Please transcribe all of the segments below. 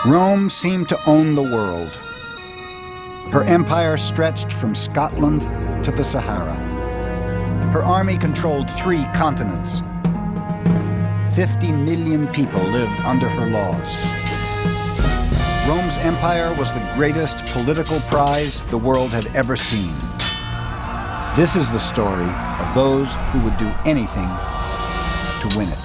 Rome seemed to own the world. Her empire stretched from Scotland to the Sahara. Her army controlled 3 continents. 50 million people lived under her laws. Rome's empire was the greatest political prize the world had ever seen. This is the story of those who would do anything to win it.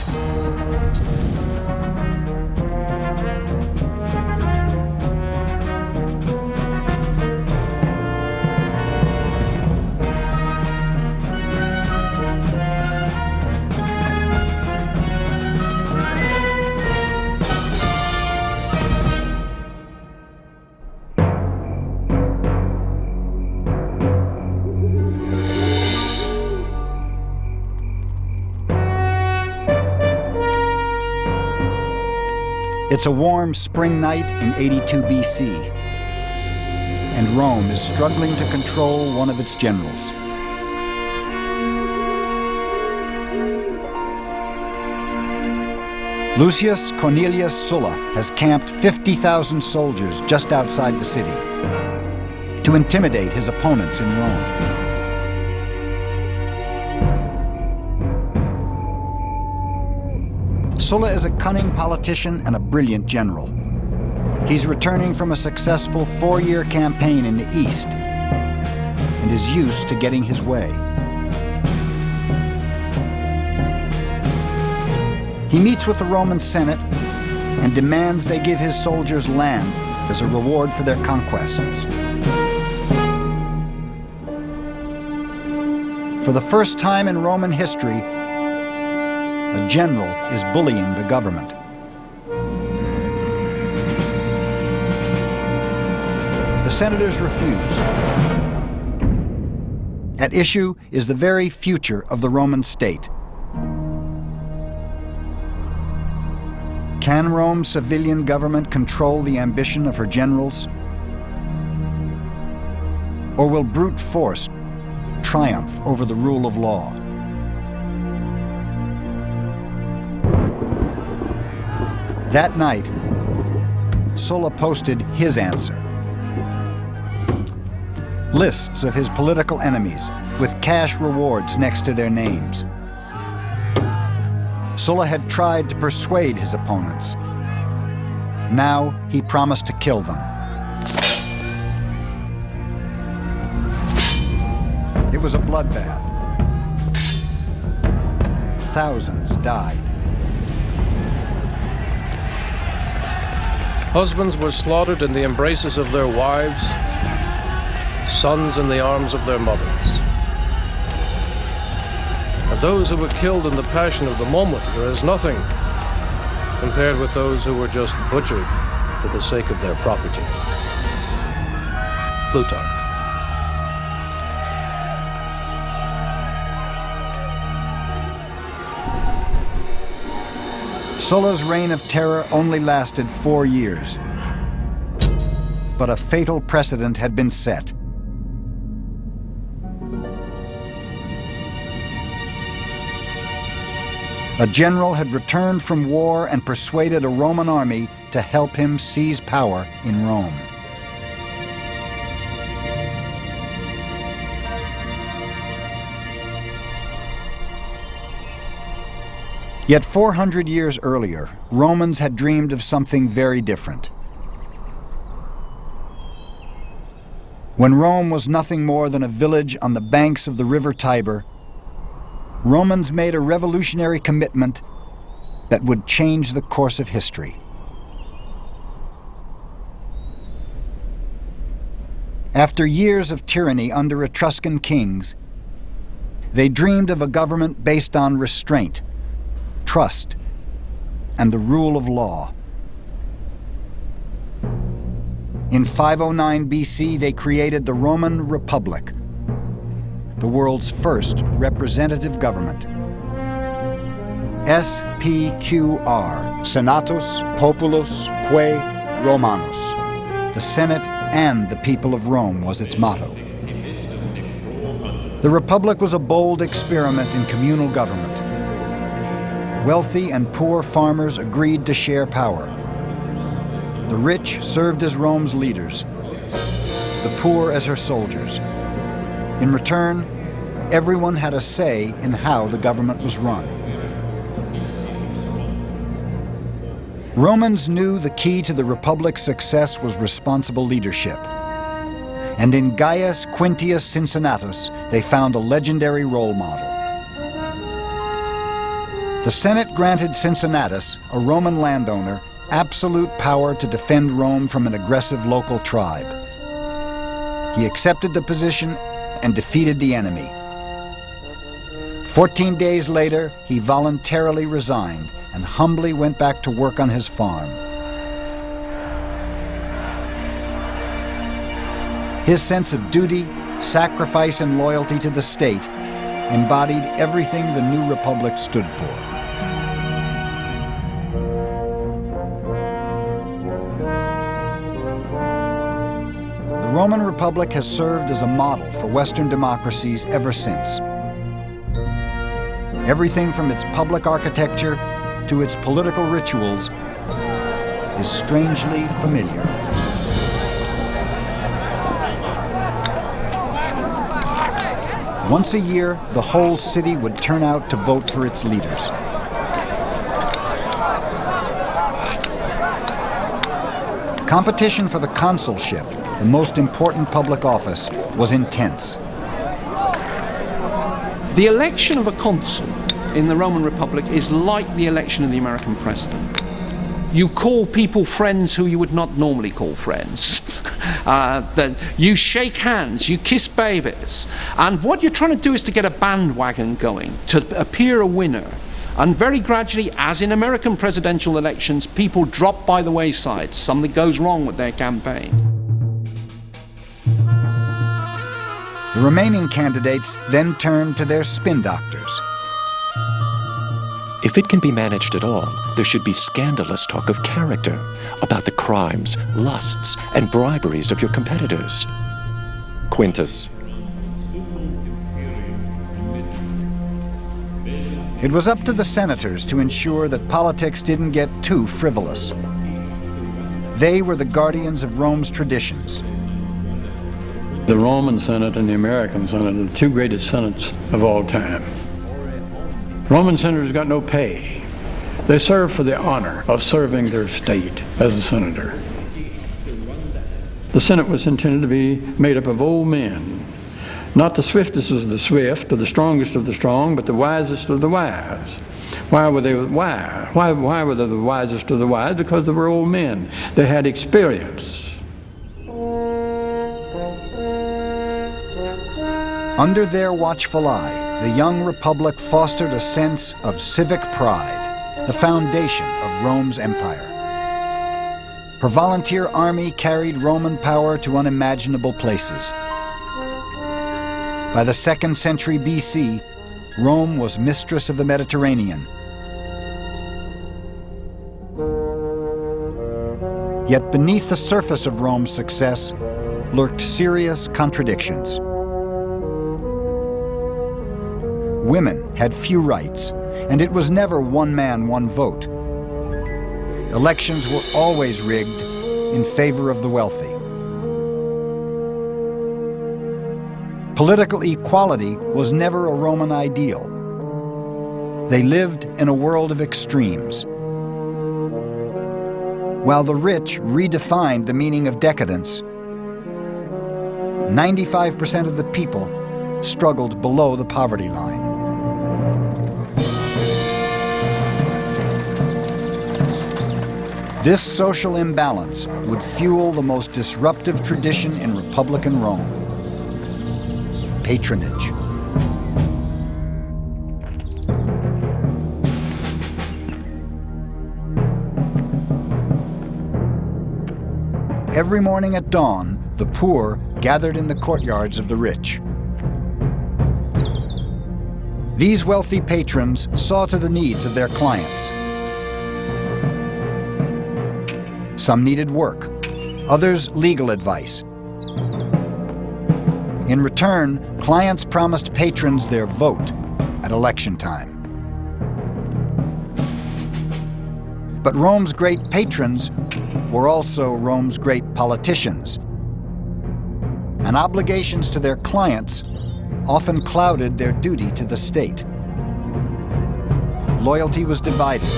It's a warm spring night in 82 BC, and Rome is struggling to control one of its generals. Lucius Cornelius Sulla has camped 50,000 soldiers just outside the city to intimidate his opponents in Rome. Sulla is a cunning politician and a brilliant general. He's returning from a successful 4-year campaign in the East and is used to getting his way. He meets with the Roman Senate and demands they give his soldiers land as a reward for their conquests. For the first time in Roman history, a general is bullying the government. The senators refuse. At issue is the very future of the Roman state. Can Rome's civilian government control the ambition of her generals? Or will brute force triumph over the rule of law? That night, Sulla posted his answer. Lists of his political enemies with cash rewards next to their names. Sulla had tried to persuade his opponents. Now he promised to kill them. It was a bloodbath. Thousands died. Husbands were slaughtered in the embraces of their wives, sons in the arms of their mothers. And those who were killed in the passion of the moment were as nothing compared with those who were just butchered for the sake of their property. Plutarch. Sulla's reign of terror only lasted 4 years, but a fatal precedent had been set. A general had returned from war and persuaded a Roman army to help him seize power in Rome. Yet 400 years earlier, Romans had dreamed of something very different. When Rome was nothing more than a village on the banks of the river Tiber, Romans made a revolutionary commitment that would change the course of history. After years of tyranny under Etruscan kings, they dreamed of a government based on restraint, trust, and the rule of law. In 509 BC, they created the Roman Republic, the world's first representative government. SPQR, Senatus Populus Quae Romanus. The Senate and the people of Rome was its motto. The Republic was a bold experiment in communal government. Wealthy and poor farmers agreed to share power. The rich served as Rome's leaders, the poor as her soldiers. In return, everyone had a say in how the government was run. Romans knew the key to the Republic's success was responsible leadership. And in Gaius Quintius Cincinnatus, they found a legendary role model. The Senate granted Cincinnatus, a Roman landowner, absolute power to defend Rome from an aggressive local tribe. He accepted the position and defeated the enemy. 14 days later, he voluntarily resigned and humbly went back to work on his farm. His sense of duty, sacrifice, and loyalty to the state embodied everything the new republic stood for. The Roman Republic has served as a model for Western democracies ever since. Everything from its public architecture to its political rituals is strangely familiar. Once a year, the whole city would turn out to vote for its leaders. Competition for the consulship, the most important public office, was intense. The election of a consul in the Roman Republic is like the election of the American president. You call people friends who you would not normally call friends. You shake hands, you kiss babies. And what you're trying to do is to get a bandwagon going, to appear a winner. And very gradually, as in American presidential elections, people drop by the wayside. Something goes wrong with their campaign. The remaining candidates then turn to their spin doctors. If it can be managed at all, there should be scandalous talk of character, about the crimes, lusts, and briberies of your competitors. Quintus. It was up to the senators to ensure that politics didn't get too frivolous. They were the guardians of Rome's traditions. The Roman Senate and the American Senate are the two greatest senates of all time. Roman senators got no pay. They serve for the honor of serving their state as a senator. The Senate was intended to be made up of old men, not the swiftest of the swift or the strongest of the strong, but the wisest of the wise. Why were they wise? Why were they the wisest of the wise? Because they were old men. They had experience. Under their watchful eye, the young republic fostered a sense of civic pride, the foundation of Rome's empire. Her volunteer army carried Roman power to unimaginable places. By the 2nd century BC, Rome was mistress of the Mediterranean. Yet beneath the surface of Rome's success lurked serious contradictions. Women had few rights, and it was never one man, one vote. Elections were always rigged in favor of the wealthy. Political equality was never a Roman ideal. They lived in a world of extremes. While the rich redefined the meaning of decadence, 95% of the people struggled below the poverty line. This social imbalance would fuel the most disruptive tradition in Republican Rome: patronage. Every morning at dawn, the poor gathered in the courtyards of the rich. These wealthy patrons saw to the needs of their clients. Some needed work, others legal advice. In return, clients promised patrons their vote at election time. But Rome's great patrons were also Rome's great politicians. And obligations to their clients often clouded their duty to the state. Loyalty was divided,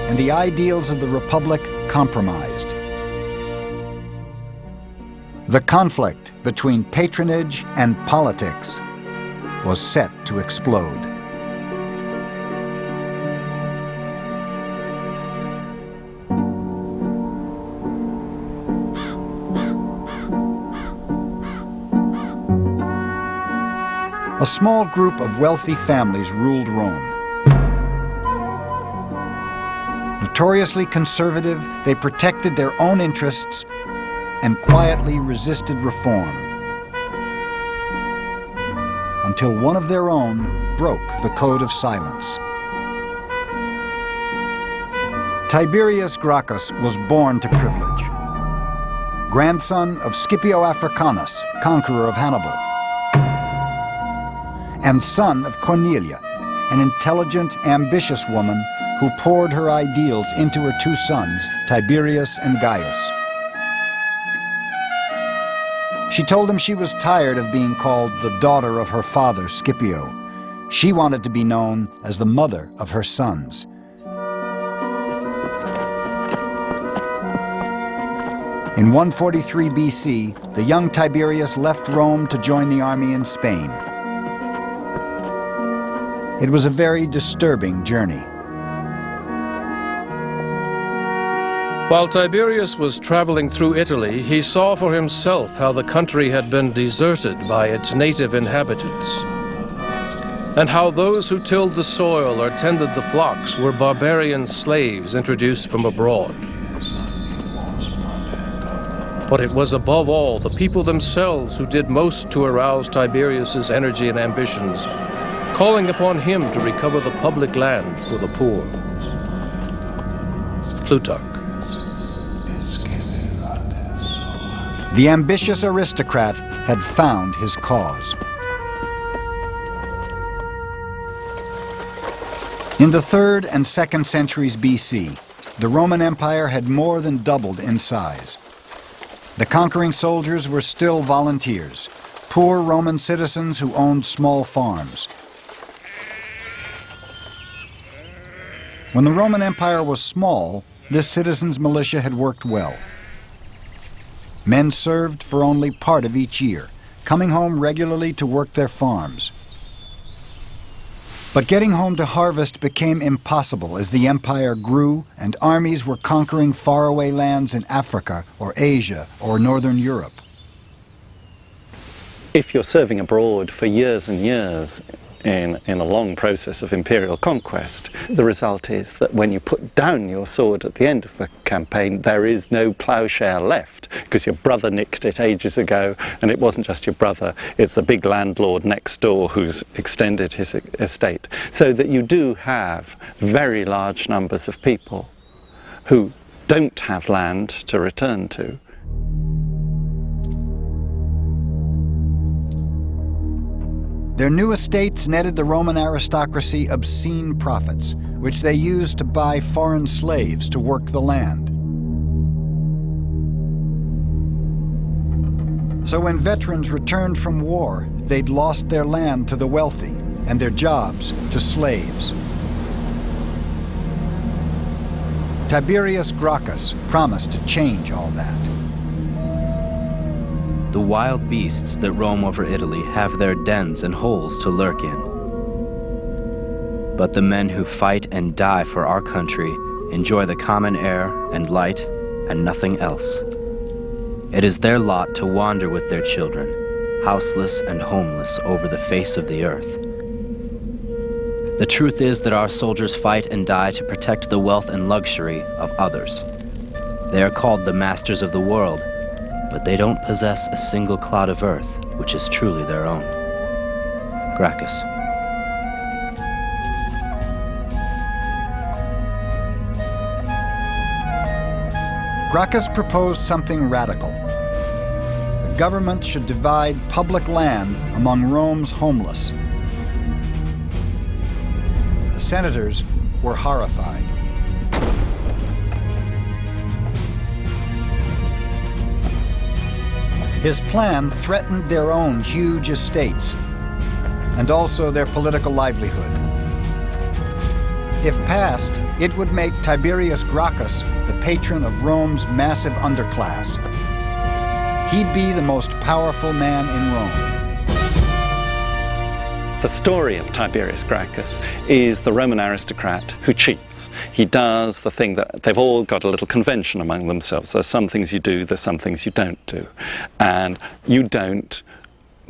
and the ideals of the Republic compromised. The conflict between patronage and politics was set to explode. A small group of wealthy families ruled Rome. Notoriously conservative, they protected their own interests and quietly resisted reform. Until one of their own broke the code of silence. Tiberius Gracchus was born to privilege. Grandson of Scipio Africanus, conqueror of Hannibal, and son of Cornelia, an intelligent, ambitious woman who poured her ideals into her two sons, Tiberius and Gaius. She told him she was tired of being called the daughter of her father, Scipio. She wanted to be known as the mother of her sons. In 143 BC, the young Tiberius left Rome to join the army in Spain. It was a very disturbing journey. While Tiberius was traveling through Italy, he saw for himself how the country had been deserted by its native inhabitants, and how those who tilled the soil or tended the flocks were barbarian slaves introduced from abroad. But it was above all the people themselves who did most to arouse Tiberius's energy and ambitions, calling upon him to recover the public land for the poor. Plutarch. The ambitious aristocrat had found his cause. In the 3rd and 2nd centuries BC, the Roman Empire had more than doubled in size. The conquering soldiers were still volunteers, poor Roman citizens who owned small farms. When the Roman Empire was small, this citizens' militia had worked well. Men served for only part of each year, coming home regularly to work their farms. But getting home to harvest became impossible as the empire grew and armies were conquering faraway lands in Africa or Asia or Northern Europe. If you're serving abroad for years and years in a long process of imperial conquest, the result is that when you put down your sword at the end of the campaign, there is no ploughshare left, because your brother nicked it ages ago, and it wasn't just your brother, it's the big landlord next door who's extended his estate. So that you do have very large numbers of people who don't have land to return to. Their new estates netted the Roman aristocracy obscene profits, which they used to buy foreign slaves to work the land. So when veterans returned from war, they'd lost their land to the wealthy and their jobs to slaves. Tiberius Gracchus promised to change all that. The wild beasts that roam over Italy have their dens and holes to lurk in. But the men who fight and die for our country enjoy the common air and light and nothing else. It is their lot to wander with their children, houseless and homeless over the face of the earth. The truth is that our soldiers fight and die to protect the wealth and luxury of others. They are called the masters of the world, but they don't possess a single clod of earth which is truly their own. Gracchus. Gracchus proposed something radical. The government should divide public land among Rome's homeless. The senators were horrified. His plan threatened their own huge estates and also their political livelihood. If passed, it would make Tiberius Gracchus the patron of Rome's massive underclass. He'd be the most powerful man in Rome. The story of Tiberius Gracchus is the Roman aristocrat who cheats. He does the thing that they've all got a little convention among themselves. There's some things you do, there's some things you don't do. And you don't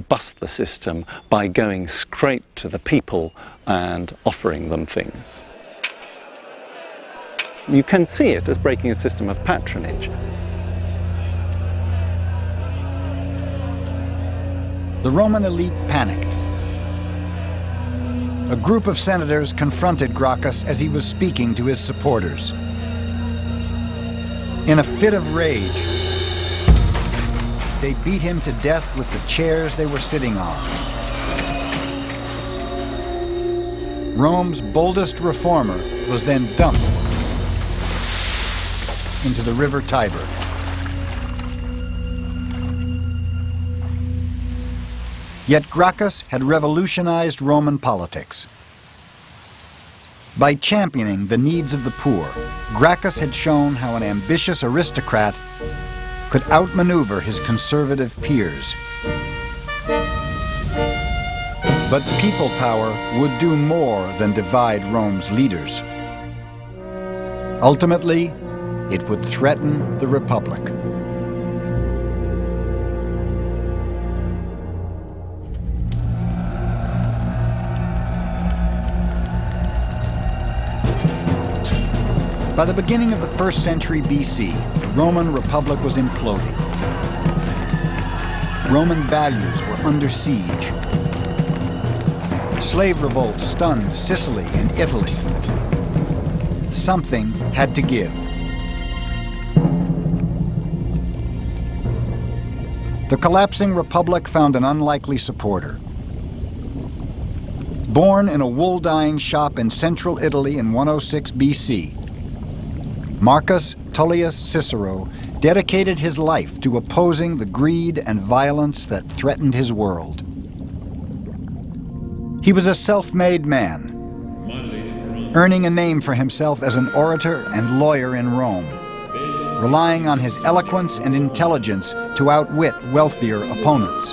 bust the system by going straight to the people and offering them things. You can see it as breaking a system of patronage. The Roman elite panicked. A group of senators confronted Gracchus as he was speaking to his supporters. In a fit of rage, they beat him to death with the chairs they were sitting on. Rome's boldest reformer was then dumped into the river Tiber. Yet Gracchus had revolutionized Roman politics. By championing the needs of the poor, Gracchus had shown how an ambitious aristocrat could outmaneuver his conservative peers. But people power would do more than divide Rome's leaders. Ultimately, it would threaten the Republic. By the beginning of the 1st century BC, the Roman Republic was imploding. Roman values were under siege. Slave revolts stunned Sicily and Italy. Something had to give. The collapsing republic found an unlikely supporter. Born in a wool-dyeing shop in central Italy in 106 BC, Marcus Tullius Cicero dedicated his life to opposing the greed and violence that threatened his world. He was a self-made man, earning a name for himself as an orator and lawyer in Rome, relying on his eloquence and intelligence to outwit wealthier opponents.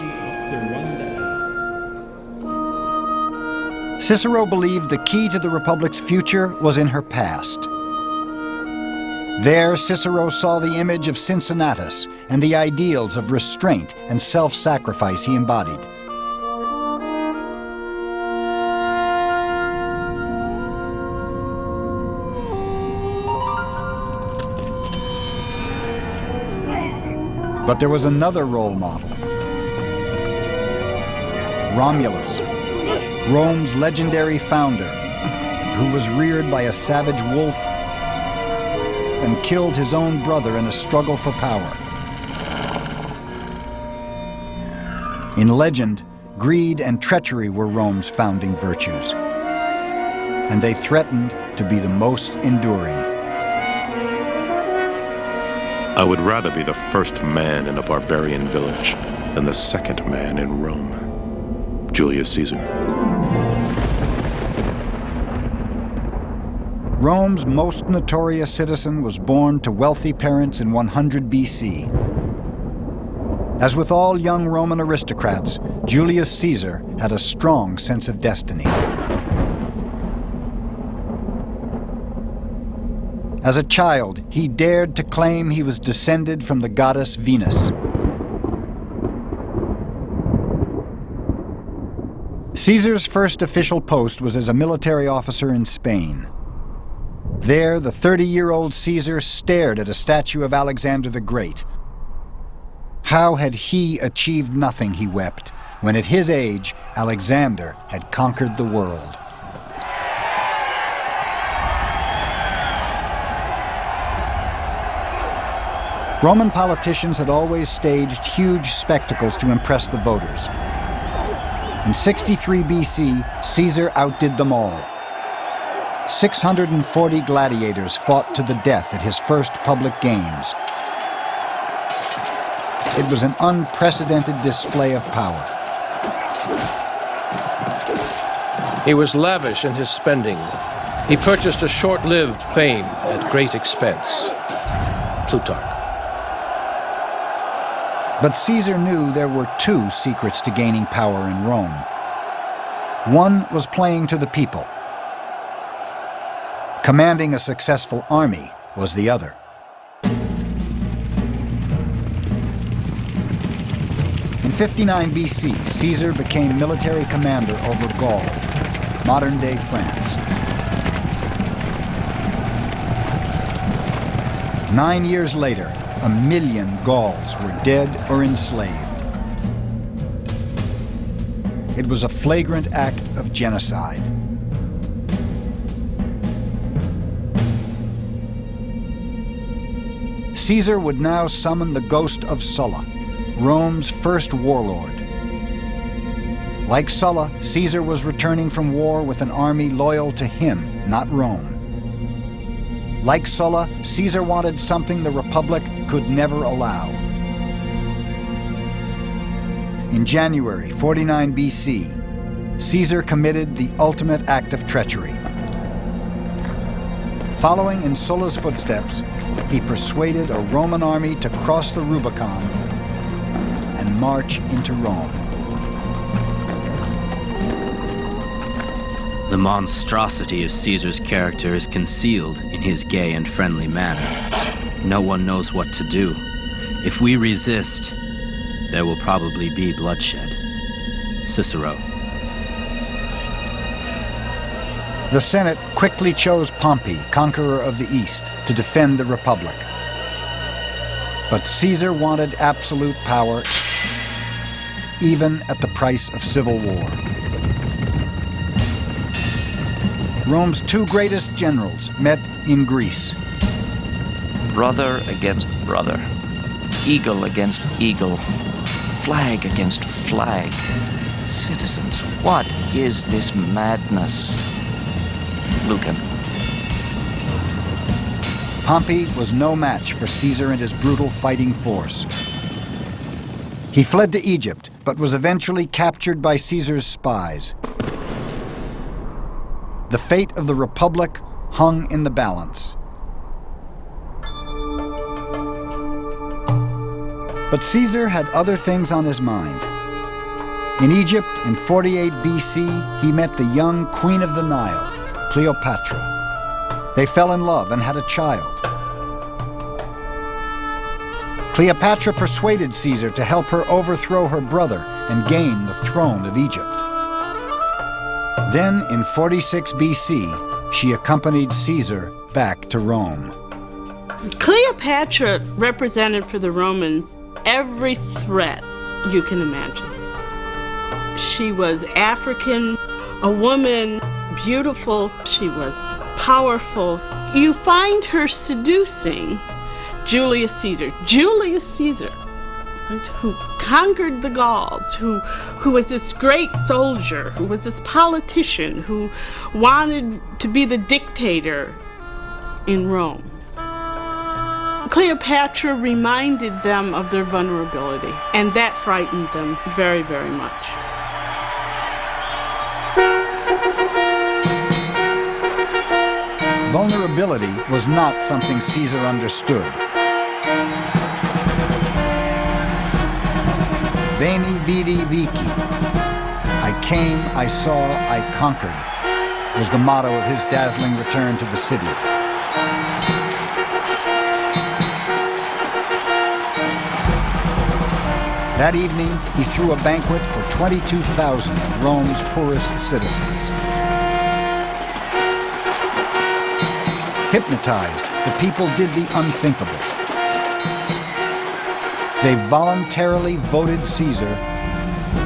Cicero believed the key to the Republic's future was in her past. There, Cicero saw the image of Cincinnatus and the ideals of restraint and self-sacrifice he embodied. But there was another role model. Romulus, Rome's legendary founder, who was reared by a savage wolf and killed his own brother in a struggle for power. In legend, greed and treachery were Rome's founding virtues, and they threatened to be the most enduring. I would rather be the first man in a barbarian village than the second man in Rome. Julius Caesar. Rome's most notorious citizen was born to wealthy parents in 100 BC. As with all young Roman aristocrats, Julius Caesar had a strong sense of destiny. As a child, he dared to claim he was descended from the goddess Venus. Caesar's first official post was as a military officer in Spain. There, the 30-year-old Caesar stared at a statue of Alexander the Great. How had he achieved nothing, he wept, when at his age, Alexander had conquered the world? Roman politicians had always staged huge spectacles to impress the voters. In 63 BC, Caesar outdid them all. 640 gladiators fought to the death at his first public games. It was an unprecedented display of power. He was lavish in his spending. He purchased a short-lived fame at great expense. Plutarch. But Caesar knew there were two secrets to gaining power in Rome. One was playing to the people. Commanding a successful army was the other. In 59 BC, Caesar became military commander over Gaul, modern-day France. 9 years later, 1 million Gauls were dead or enslaved. It was a flagrant act of genocide. Caesar would now summon the ghost of Sulla, Rome's first warlord. Like Sulla, Caesar was returning from war with an army loyal to him, not Rome. Like Sulla, Caesar wanted something the Republic could never allow. In January 49 BC, Caesar committed the ultimate act of treachery. Following in Sulla's footsteps, he persuaded a Roman army to cross the Rubicon and march into Rome. The monstrosity of Caesar's character is concealed in his gay and friendly manner. No one knows what to do. If we resist, there will probably be bloodshed. Cicero. The Senate quickly chose Pompey, conqueror of the East, to defend the Republic. But Caesar wanted absolute power, even at the price of civil war. Rome's two greatest generals met in Greece. Brother against brother, eagle against eagle, flag against flag. Citizens, what is this madness? Lucan. Pompey was no match for Caesar and his brutal fighting force. He fled to Egypt, but was eventually captured by Caesar's spies. The fate of the Republic hung in the balance. But Caesar had other things on his mind. In Egypt, in 48 BC, he met the young Queen of the Nile, Cleopatra. They fell in love and had a child. Cleopatra persuaded Caesar to help her overthrow her brother and gain the throne of Egypt. Then, in 46 BC, she accompanied Caesar back to Rome. Cleopatra represented for the Romans every threat you can imagine. She was African, a woman, beautiful, she was powerful. You find her seducing Julius Caesar. Julius Caesar, who conquered the Gauls, who was this great soldier, who was this politician, who wanted to be the dictator in Rome. Cleopatra reminded them of their vulnerability, and that frightened them very, very much. Vulnerability was not something Caesar understood. Veni, vidi, vici. I came, I saw, I conquered, was the motto of his dazzling return to the city. That evening, he threw a banquet for 22,000 of Rome's poorest citizens. Hypnotized, the people did the unthinkable. They voluntarily voted Caesar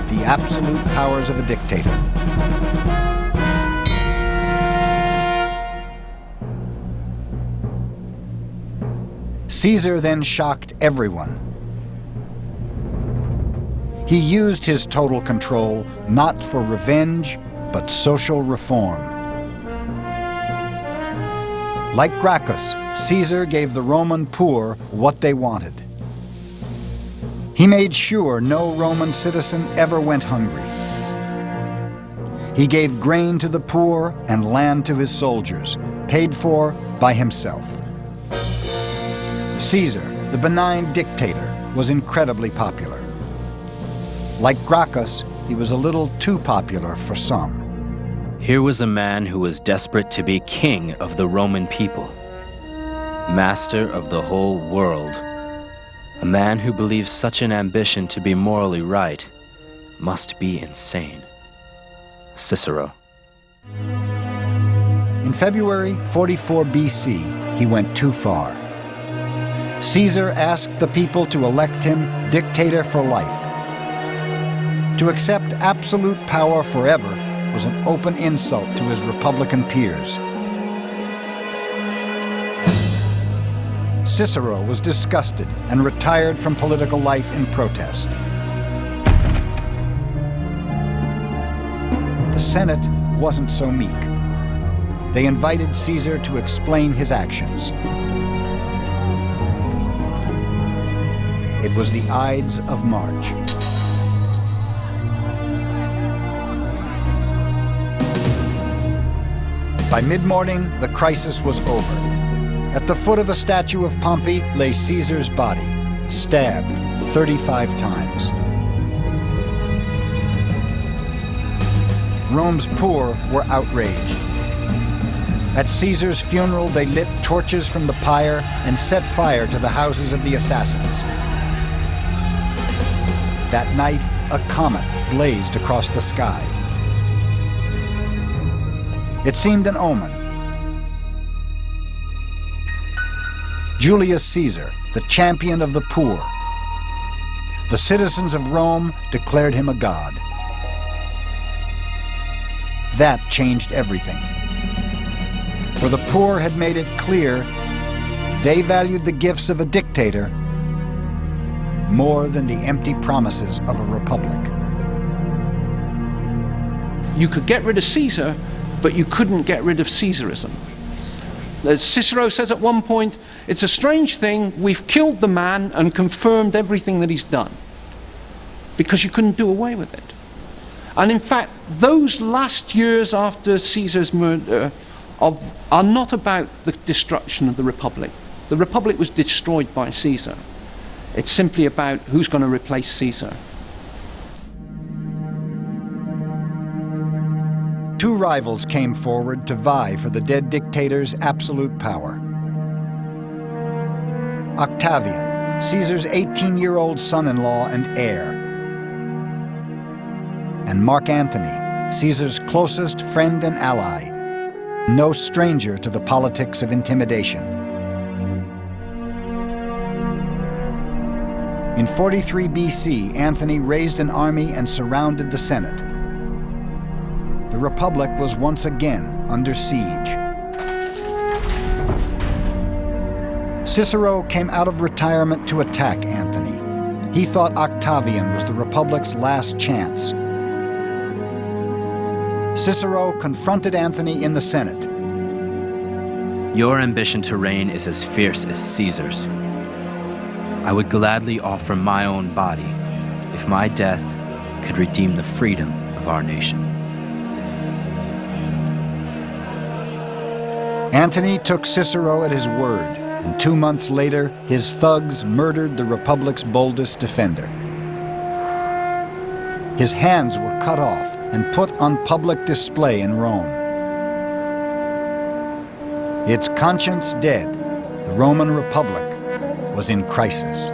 the absolute powers of a dictator. Caesar then shocked everyone. He used his total control not for revenge, but social reform. Like Gracchus, Caesar gave the Roman poor what they wanted. He made sure no Roman citizen ever went hungry. He gave grain to the poor and land to his soldiers, paid for by himself. Caesar, the benign dictator, was incredibly popular. Like Gracchus, he was a little too popular for some. Here was a man who was desperate to be king of the Roman people, master of the whole world. A man who believes such an ambition to be morally right must be insane. Cicero. In February 44 BC, he went too far. Caesar asked the people to elect him dictator for life. To accept absolute power forever was an open insult to his Republican peers. Cicero was disgusted and retired from political life in protest. The Senate wasn't so meek. They invited Caesar to explain his actions. It was the Ides of March. By mid-morning, the crisis was over. At the foot of a statue of Pompey lay Caesar's body, stabbed 35 times. Rome's poor were outraged. At Caesar's funeral, they lit torches from the pyre and set fire to the houses of the assassins. That night, a comet blazed across the sky. It seemed an omen. Julius Caesar, the champion of the poor. The citizens of Rome declared him a god. That changed everything. For the poor had made it clear they valued the gifts of a dictator more than the empty promises of a republic. You could get rid of Caesar, but you couldn't get rid of Caesarism. As Cicero says at one point, it's a strange thing, we've killed the man and confirmed everything that he's done, because you couldn't do away with it. And in fact, those last years after Caesar's murder are not about the destruction of the Republic. The Republic was destroyed by Caesar. It's simply about who's going to replace Caesar. Two rivals came forward to vie for the dead dictator's absolute power. Octavian, Caesar's 18-year-old son-in-law and heir, and Mark Antony, Caesar's closest friend and ally, no stranger to the politics of intimidation. In 43 BC, Antony raised an army and surrounded the Senate. The Republic was once again under siege. Cicero came out of retirement to attack Antony. He thought Octavian was the Republic's last chance. Cicero confronted Antony in the Senate. Your ambition to reign is as fierce as Caesar's. I would gladly offer my own body if my death could redeem the freedom of our nation. Antony took Cicero at his word, and 2 months later, his thugs murdered the Republic's boldest defender. His hands were cut off and put on public display in Rome. Its conscience dead, the Roman Republic was in crisis.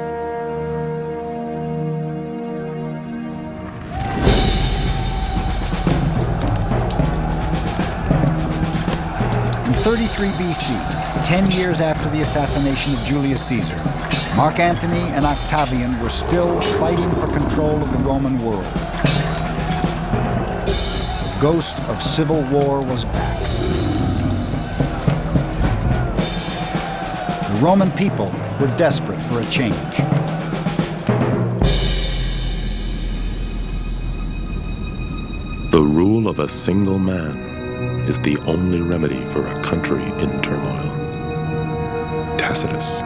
In 33 BC, 10 years after the assassination of Julius Caesar, Mark Antony and Octavian were still fighting for control of the Roman world. The ghost of civil war was back. The Roman people were desperate for a change. The rule of a single man is the only remedy for a country in turmoil. Tacitus.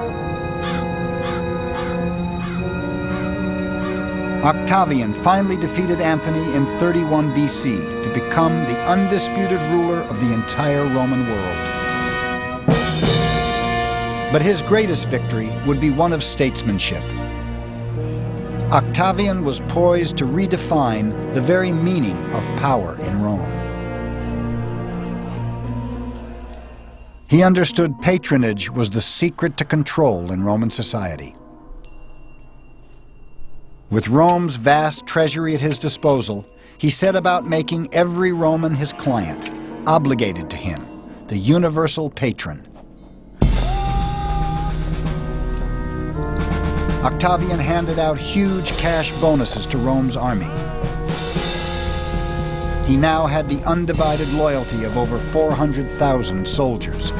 Octavian finally defeated Anthony in 31 BC to become the undisputed ruler of the entire Roman world. But his greatest victory would be one of statesmanship. Octavian was poised to redefine the very meaning of power in Rome. He understood patronage was the secret to control in Roman society. With Rome's vast treasury at his disposal, he set about making every Roman his client, obligated to him, the universal patron. Octavian handed out huge cash bonuses to Rome's army. He now had the undivided loyalty of over 400,000 soldiers.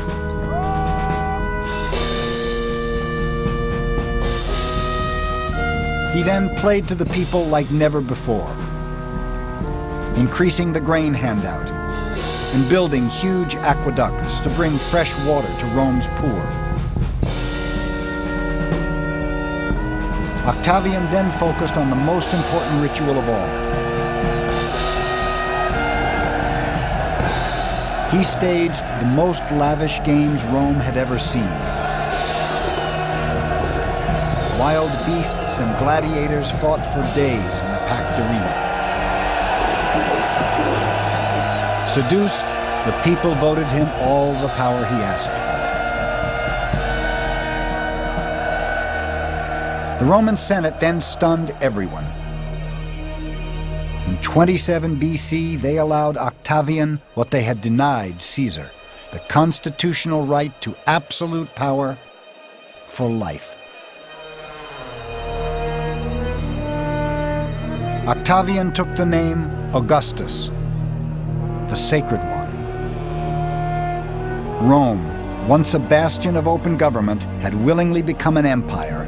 He then played to the people like never before, increasing the grain handout and building huge aqueducts to bring fresh water to Rome's poor. Octavian then focused on the most important ritual of all. He staged the most lavish games Rome had ever seen. Wild beasts and gladiators fought for days in the packed arena. Seduced, the people voted him all the power he asked for. The Roman Senate then stunned everyone. In 27 BC, they allowed Octavian what they had denied Caesar, the constitutional right to absolute power for life. Octavian took the name Augustus, the sacred one. Rome, once a bastion of open government, had willingly become an empire,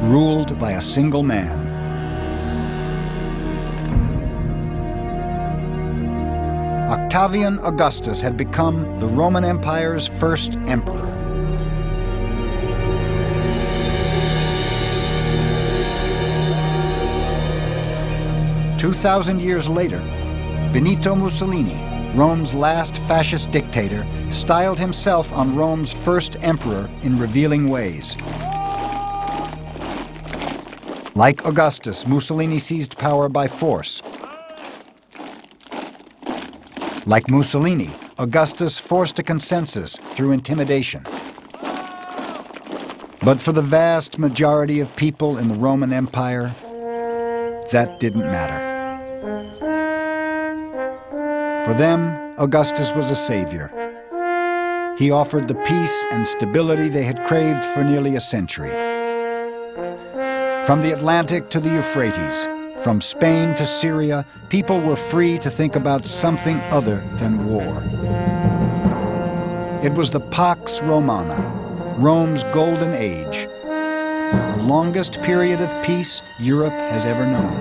ruled by a single man. Octavian Augustus had become the Roman Empire's first emperor. "2,000 years later, Benito Mussolini, Rome's last fascist dictator, styled himself on Rome's first emperor in revealing ways. Like Augustus, Mussolini seized power by force. Like Mussolini, Augustus forced a consensus through intimidation. But for the vast majority of people in the Roman Empire, that didn't matter. For them, Augustus was a savior. He offered the peace and stability they had craved for nearly a century. From the Atlantic to the Euphrates, from Spain to Syria, people were free to think about something other than war. It was the Pax Romana, Rome's golden age, the longest period of peace Europe has ever known.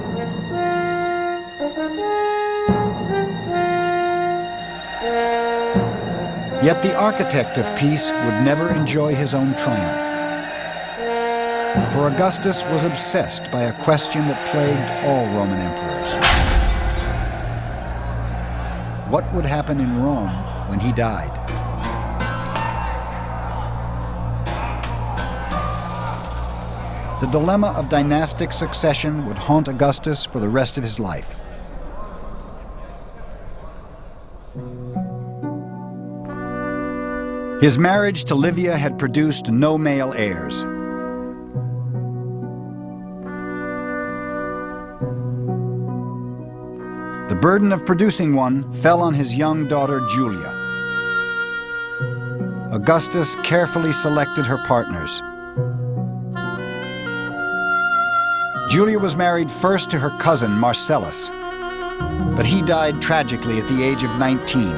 Yet the architect of peace would never enjoy his own triumph. For Augustus was obsessed by a question that plagued all Roman emperors. What would happen in Rome when he died? The dilemma of dynastic succession would haunt Augustus for the rest of his life. His marriage to Livia had produced no male heirs. The burden of producing one fell on his young daughter, Julia. Augustus carefully selected her partners. Julia was married first to her cousin, Marcellus, but he died tragically at the age of 19.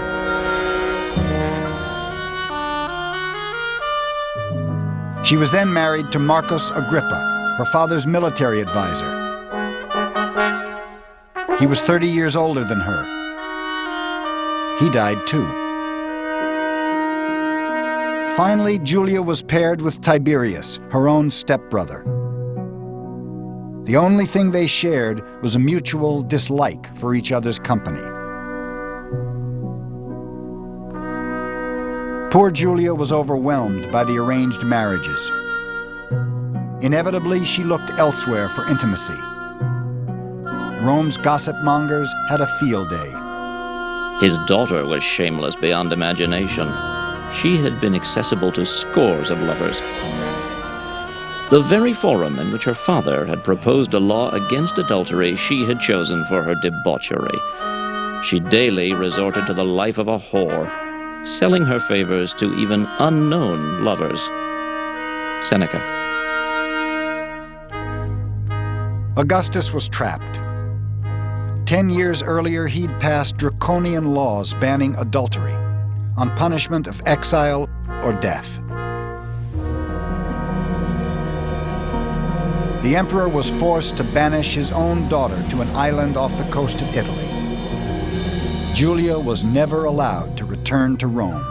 She was then married to Marcus Agrippa, her father's military advisor. He was 30 years older than her. He died too. Finally, Julia was paired with Tiberius, her own stepbrother. The only thing they shared was a mutual dislike for each other's company. Poor Julia was overwhelmed by the arranged marriages. Inevitably, she looked elsewhere for intimacy. Rome's gossip mongers had a field day. His daughter was shameless beyond imagination. She had been accessible to scores of lovers. The very forum in which her father had proposed a law against adultery she had chosen for her debauchery. She daily resorted to the life of a whore, selling her favors to even unknown lovers. Seneca. Augustus was trapped. 10 years earlier, he'd passed draconian laws banning adultery, on punishment of exile or death. The emperor was forced to banish his own daughter to an island off the coast of Italy. Julia was never allowed to return to Rome.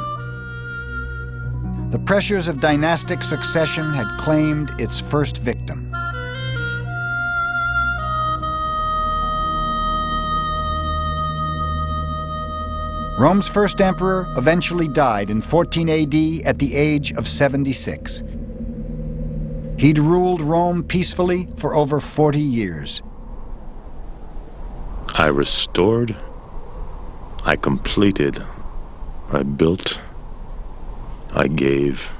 The pressures of dynastic succession had claimed its first victim. Rome's first emperor eventually died in 14 AD at the age of 76. He'd ruled Rome peacefully for over 40 years. I restored, I completed, I built, I gave.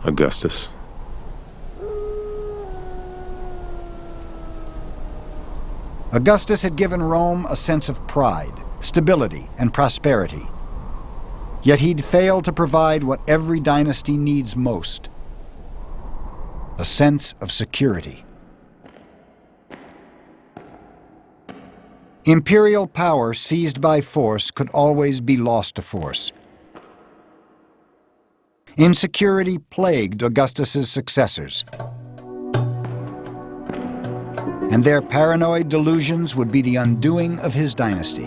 Augustus. Augustus had given Rome a sense of pride, stability, and prosperity. Yet he'd failed to provide what every dynasty needs most: a sense of security. Imperial power seized by force could always be lost to force. Insecurity plagued Augustus's successors, and their paranoid delusions would be the undoing of his dynasty.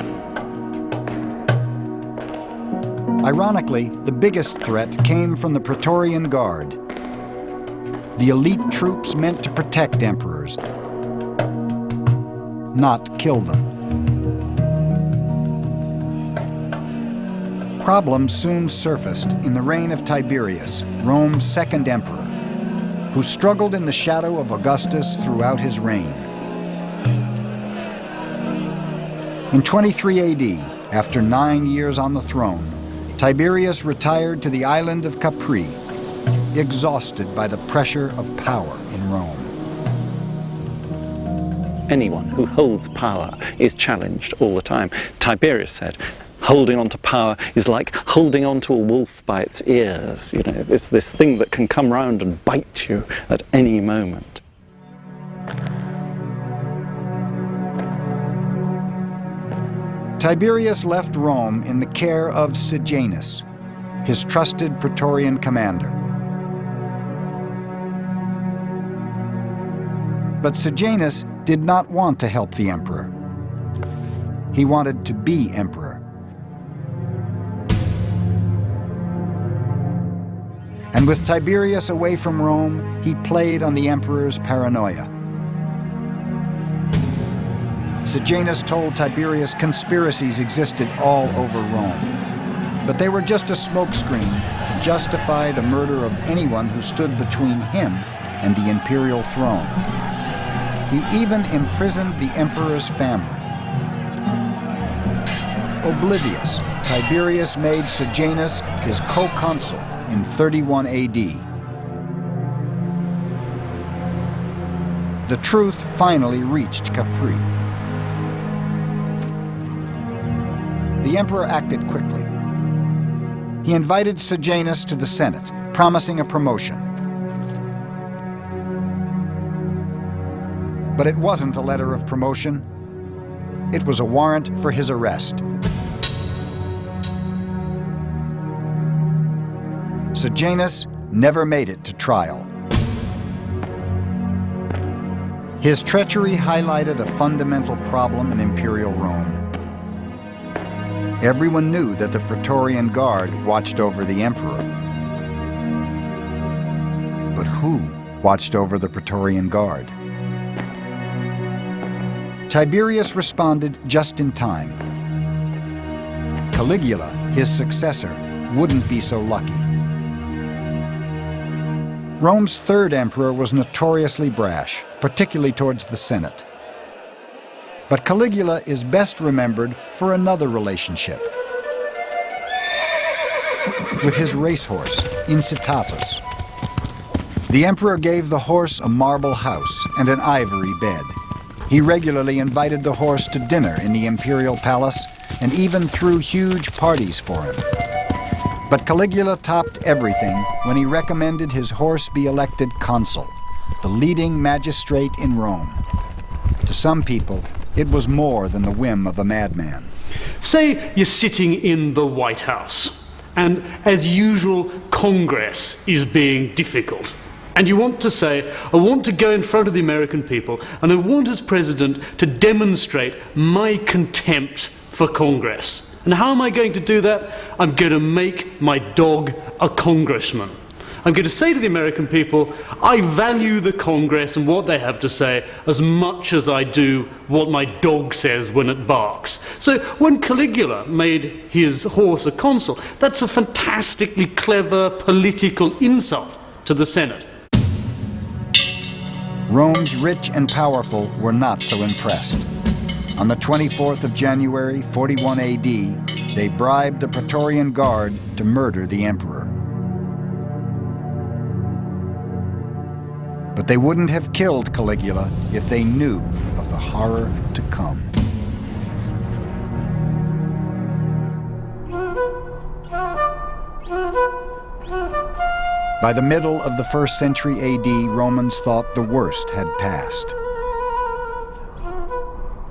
Ironically, the biggest threat came from the Praetorian Guard, the elite troops meant to protect emperors, not kill them. Problems soon surfaced in the reign of Tiberius, Rome's second emperor, who struggled in the shadow of Augustus throughout his reign. In 23 AD, after 9 years on the throne, Tiberius retired to the island of Capri, exhausted by the pressure of power in Rome. Anyone who holds power is challenged all the time. Tiberius said, holding on to power is like holding on to a wolf by its ears. You know, it's this thing that can come round and bite you at any moment. Tiberius left Rome in the care of Sejanus, his trusted Praetorian commander. But Sejanus did not want to help the emperor. He wanted to be emperor. And with Tiberius away from Rome, he played on the emperor's paranoia. Sejanus told Tiberius conspiracies existed all over Rome, but they were just a smokescreen to justify the murder of anyone who stood between him and the imperial throne. He even imprisoned the emperor's family. Oblivious, Tiberius made Sejanus his co-consul in 31 AD. The truth finally reached Capri. The emperor acted quickly. He invited Sejanus to the Senate, promising a promotion. But it wasn't a letter of promotion. It was a warrant for his arrest. Sejanus never made it to trial. His treachery highlighted a fundamental problem in imperial Rome. Everyone knew that the Praetorian Guard watched over the emperor. But who watched over the Praetorian Guard? Tiberius responded just in time. Caligula, his successor, wouldn't be so lucky. Rome's third emperor was notoriously brash, particularly towards the Senate. But Caligula is best remembered for another relationship with his racehorse, Incitatus. The emperor gave the horse a marble house and an ivory bed. He regularly invited the horse to dinner in the imperial palace and even threw huge parties for him. But Caligula topped everything when he recommended his horse be elected consul, the leading magistrate in Rome. To some people, it was more than the whim of a madman. Say you're sitting in the White House, and as usual, Congress is being difficult. And you want to say, I want to go in front of the American people, and I want as president to demonstrate my contempt for Congress. And how am I going to do that? I'm going to make my dog a congressman. I'm going to say to the American people, I value the Congress and what they have to say as much as I do what my dog says when it barks. So when Caligula made his horse a consul, that's a fantastically clever political insult to the Senate. Rome's rich and powerful were not so impressed. On the 24th of January, 41 AD, they bribed the Praetorian Guard to murder the emperor. But they wouldn't have killed Caligula if they knew of the horror to come. By the middle of the 1st century AD, Romans thought the worst had passed.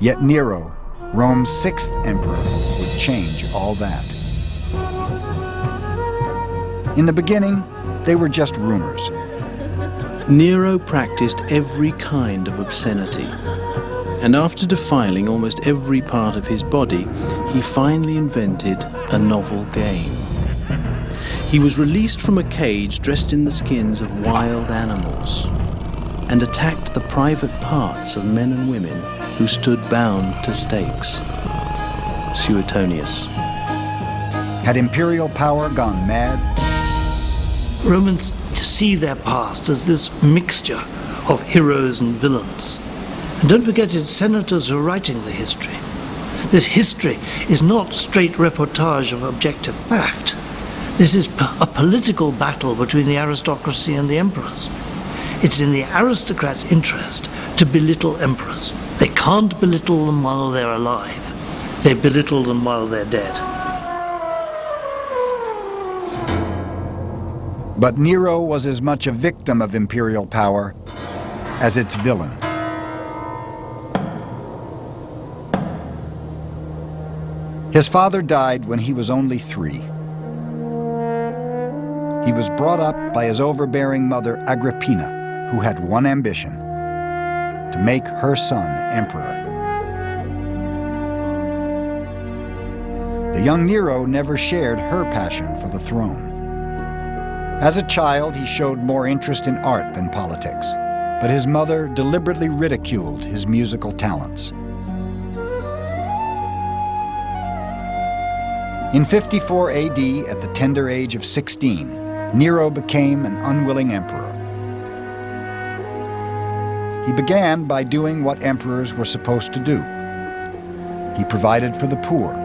Yet Nero, Rome's 6th emperor, would change all that. In the beginning, they were just rumors. Nero practiced every kind of obscenity, and after defiling almost every part of his body, he finally invented a novel game. He was released from a cage dressed in the skins of wild animals and attacked the private parts of men and women who stood bound to stakes. Suetonius. Had imperial power gone mad? Romans see their past as this mixture of heroes and villains. And don't forget, it's senators who are writing the history. This history is not straight reportage of objective fact. This is a political battle between the aristocracy and the emperors. It's in the aristocrats' interest to belittle emperors. They can't belittle them while they're alive. They belittle them while they're dead. But Nero was as much a victim of imperial power as its villain. His father died when he was only 3. He was brought up by his overbearing mother Agrippina, who had one ambition: to make her son emperor. The young Nero never shared her passion for the throne. As a child, he showed more interest in art than politics, but his mother deliberately ridiculed his musical talents. In 54 AD, at the tender age of 16, Nero became an unwilling emperor. He began by doing what emperors were supposed to do. He provided for the poor,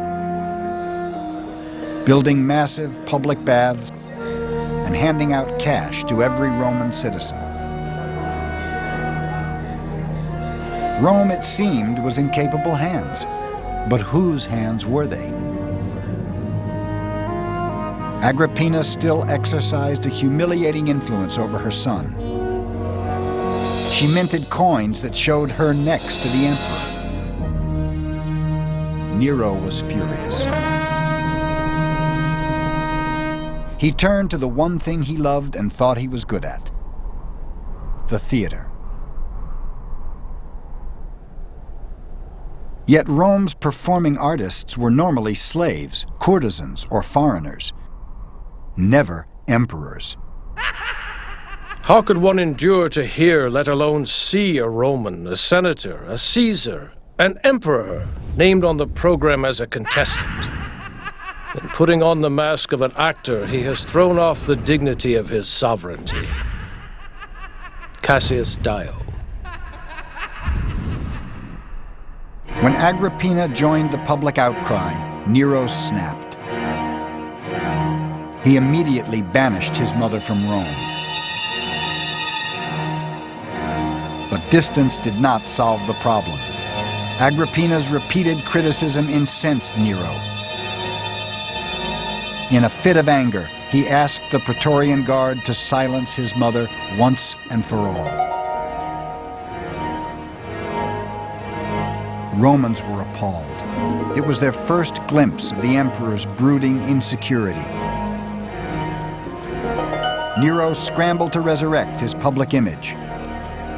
building massive public baths and handing out cash to every Roman citizen. Rome, it seemed, was in capable hands. But whose hands were they? Agrippina still exercised a humiliating influence over her son. She minted coins that showed her next to the emperor. Nero was furious. He turned to the one thing he loved and thought he was good at: the theater. Yet Rome's performing artists were normally slaves, courtesans, or foreigners, never emperors. How could one endure to hear, let alone see, a Roman, a senator, a Caesar, An emperor named on the program as a contestant. In putting on the mask of an actor, he has thrown off the dignity of his sovereignty. Cassius Dio. When Agrippina joined the public outcry, Nero snapped. He immediately banished his mother from Rome. But distance did not solve the problem. Agrippina's repeated criticism incensed Nero. In a fit of anger, he asked the Praetorian Guard to silence his mother once and for all. Romans were appalled. It was their first glimpse of the emperor's brooding insecurity. Nero scrambled to resurrect his public image.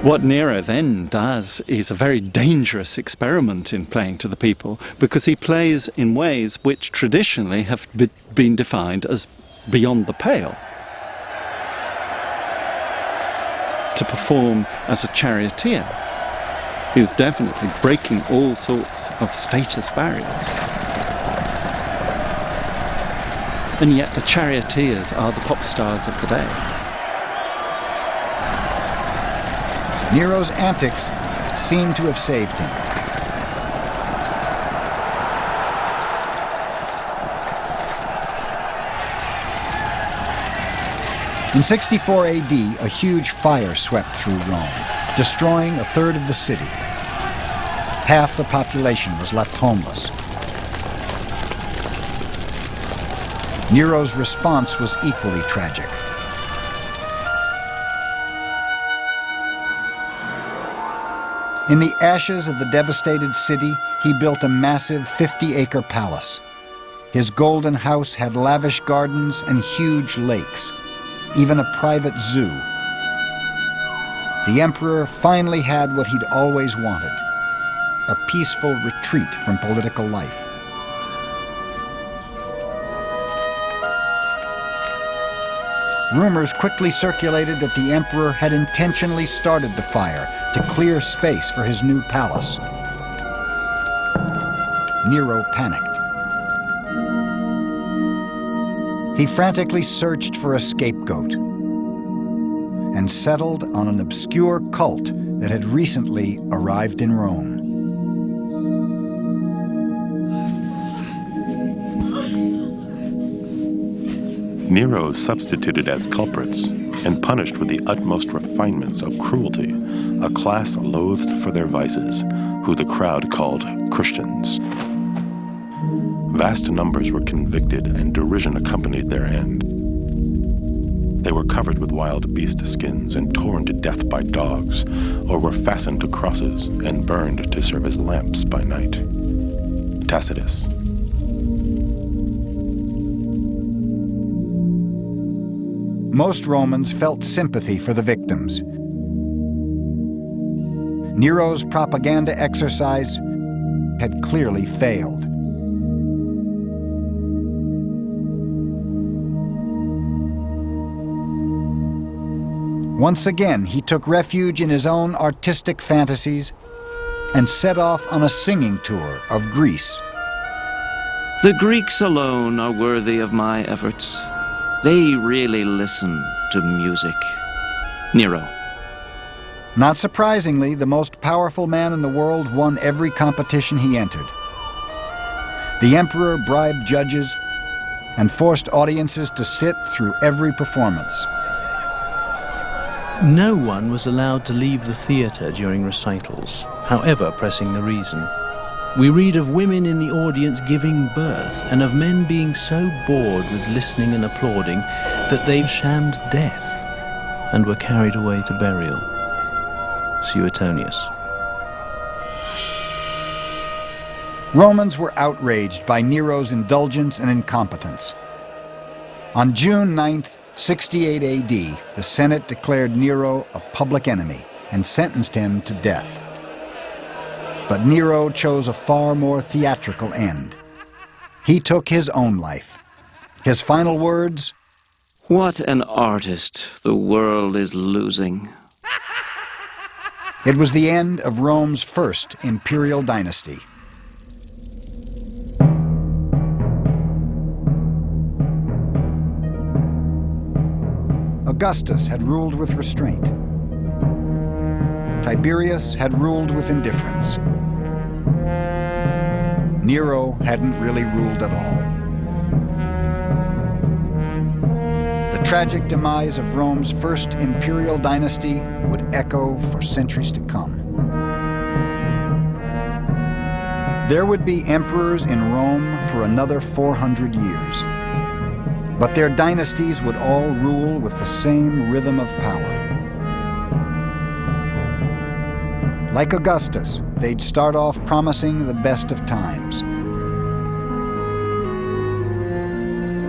What Nero then does is a very dangerous experiment in playing to the people, because he plays in ways which traditionally have been defined as beyond the pale. To perform as a charioteer is definitely breaking all sorts of status barriers. And yet the charioteers are the pop stars of the day. Nero's antics seem to have saved him. In 64 AD, a huge fire swept through Rome, destroying a third of the city. Half the population was left homeless. Nero's response was equally tragic. In the ashes of the devastated city, he built a massive 50-acre palace. His golden house had lavish gardens and huge lakes, even a private zoo. The emperor finally had what he'd always wanted, a peaceful retreat from political life. Rumors quickly circulated that the emperor had intentionally started the fire to clear space for his new palace. Nero panicked. He frantically searched for a scapegoat and settled on an obscure cult that had recently arrived in Rome. Nero substituted as culprits and punished with the utmost refinements of cruelty a class loathed for their vices, who the crowd called Christians. Vast numbers were convicted, and derision accompanied their end. They were covered with wild beast skins and torn to death by dogs, or were fastened to crosses and burned to serve as lamps by night. Tacitus. Most Romans felt sympathy for the victims. Nero's propaganda exercise had clearly failed. Once again, he took refuge in his own artistic fantasies and set off on a singing tour of Greece. The Greeks alone are worthy of my efforts. They really listen to music. Nero. Not surprisingly, the most powerful man in the world won every competition he entered. The emperor bribed judges and forced audiences to sit through every performance. No one was allowed to leave the theatre during recitals, however pressing the reason. We read of women in the audience giving birth, and of men being so bored with listening and applauding that they shammed death and were carried away to burial. Suetonius. Romans were outraged by Nero's indulgence and incompetence. On June 9th, 68 AD, the Senate declared Nero a public enemy and sentenced him to death. But Nero chose a far more theatrical end. He took his own life. His final words, "What an artist the world is losing." It was the end of Rome's first imperial dynasty. Augustus had ruled with restraint. Tiberius had ruled with indifference. Nero hadn't really ruled at all. The tragic demise of Rome's first imperial dynasty would echo for centuries to come. There would be emperors in Rome for another 400 years. But their dynasties would all rule with the same rhythm of power. Like Augustus, they'd start off promising the best of times.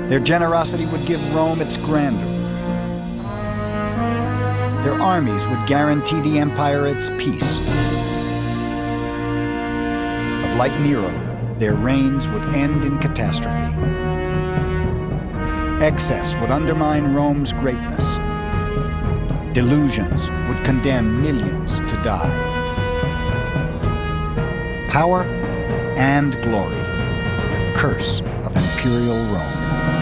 Their generosity would give Rome its grandeur. Their armies would guarantee the empire its peace. But like Nero, their reigns would end in catastrophe. Excess would undermine Rome's greatness. Delusions would condemn millions to die. Power and glory, the curse of imperial Rome.